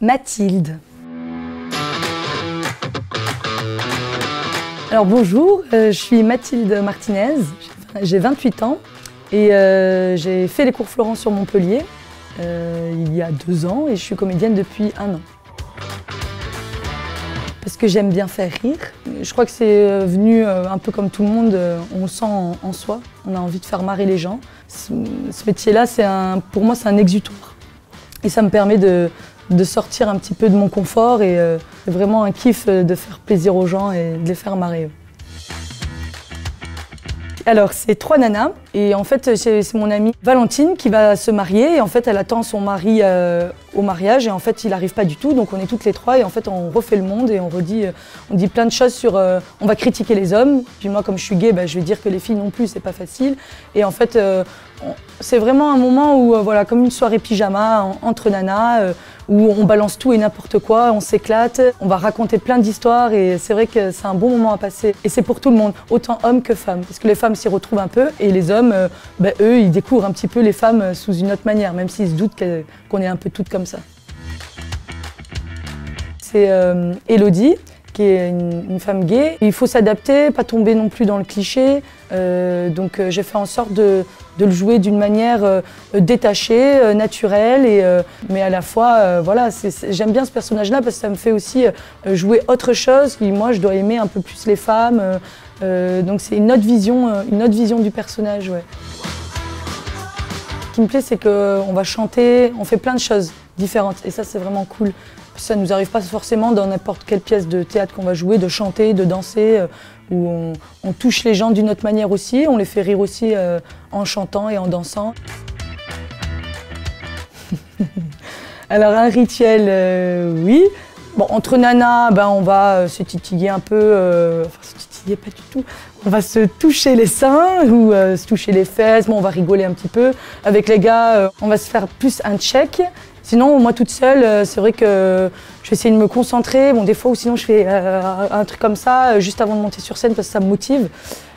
Mathilde. Alors bonjour, je suis Mathilde Martinez, j'ai 28 ans et j'ai fait les cours Florent sur Montpellier il y a 2 ans et je suis comédienne depuis 1 an. Parce que j'aime bien faire rire. Je crois que c'est venu un peu comme tout le monde, on le sent en soi, on a envie de faire marrer les gens. Ce métier-là, pour moi, c'est un exutoire. Et ça me permet de sortir un petit peu de mon confort et c'est vraiment un kiff de faire plaisir aux gens et de les faire marrer. Alors, c'est 3 nanas et en fait, c'est mon amie Valentine qui va se marier et en fait, elle attend son mari au mariage et en fait, il n'arrive pas du tout, donc on est toutes les 3 et en fait, on refait le monde et on dit plein de choses sur... on va critiquer les hommes, puis moi, comme je suis gay, je vais dire que les filles non plus, c'est pas facile et en fait, c'est vraiment un moment où, voilà, comme une soirée pyjama entre nanas, où on balance tout et n'importe quoi, on s'éclate, on va raconter plein d'histoires et c'est vrai que c'est un bon moment à passer. Et c'est pour tout le monde, autant hommes que femmes, parce que les femmes s'y retrouvent un peu et les hommes, eux, ils découvrent un petit peu les femmes sous une autre manière, même s'ils se doutent qu'on est un peu toutes comme ça. C'est Elodie, qui est une femme gay. Il faut s'adapter, pas tomber non plus dans le cliché. Donc j'ai fait en sorte de le jouer d'une manière détachée, naturelle, mais à la fois, voilà, j'aime bien ce personnage-là parce que ça me fait aussi jouer autre chose. Et moi, je dois aimer un peu plus les femmes. Donc c'est une autre vision du personnage. Ouais. Ce qui me plaît, c'est qu'on va chanter, on fait plein de choses différentes et ça, c'est vraiment cool. Ça ne nous arrive pas forcément dans n'importe quelle pièce de théâtre qu'on va jouer, de chanter, de danser, où on touche les gens d'une autre manière aussi, on les fait rire aussi en chantant et en dansant. Alors un rituel, oui. Bon, entre nanas, on va se titiller un peu, enfin se titiller pas du tout. On va se toucher les seins ou se toucher les fesses, on va rigoler un petit peu. Avec les gars, on va se faire plus un check. Sinon, moi toute seule, c'est vrai que je vais essayer de me concentrer. Bon, des fois, ou sinon je fais un truc comme ça, juste avant de monter sur scène parce que ça me motive.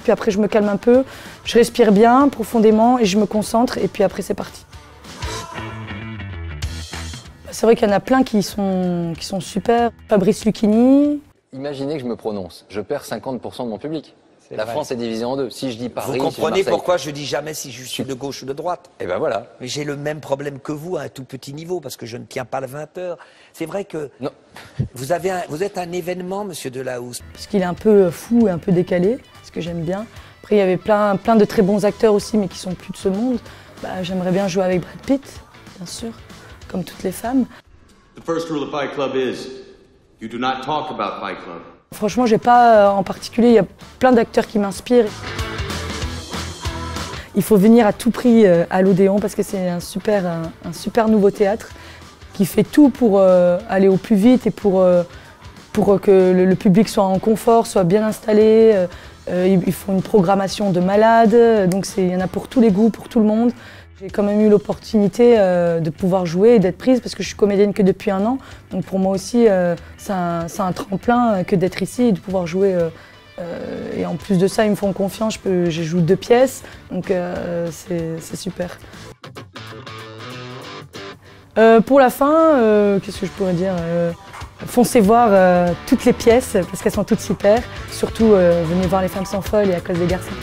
Puis après, je me calme un peu, je respire bien, profondément et je me concentre. Et puis après, c'est parti. C'est vrai qu'il y en a plein qui sont super. Fabrice Lucchini. Imaginez que je me prononce, je perds 50% de mon public. La France est divisée en 2. Si je dis Paris, vous comprenez pourquoi je dis jamais si je suis de gauche ou de droite? Et ben voilà. Mais j'ai le même problème que vous à un tout petit niveau parce que je ne tiens pas le 20 heures. C'est vrai que non. Vous êtes un événement, monsieur Delahousse. Parce qu'il est un peu fou et un peu décalé, ce que j'aime bien. Après, il y avait plein de très bons acteurs aussi, mais qui sont plus de ce monde. J'aimerais bien jouer avec Brad Pitt, bien sûr, comme toutes les femmes. The first rule of Fight Club is you do not talk about Fight Club. Franchement, j'ai pas en particulier, il y a plein d'acteurs qui m'inspirent. Il faut venir à tout prix à l'Odéon parce que c'est un super nouveau théâtre qui fait tout pour aller au plus vite et pour que le public soit en confort, soit bien installé. Ils font une programmation de malade, donc il y en a pour tous les goûts, pour tout le monde. J'ai quand même eu l'opportunité de pouvoir jouer et d'être prise parce que je suis comédienne que depuis 1 an. Donc pour moi aussi, c'est un tremplin que d'être ici et de pouvoir jouer. Et en plus de ça, ils me font confiance, je joue 2 pièces, donc c'est super. Pour la fin, qu'est-ce que je pourrais dire foncez voir toutes les pièces parce qu'elles sont toutes super. Surtout, venez voir Les Femmes sont folles et À cause des garçons.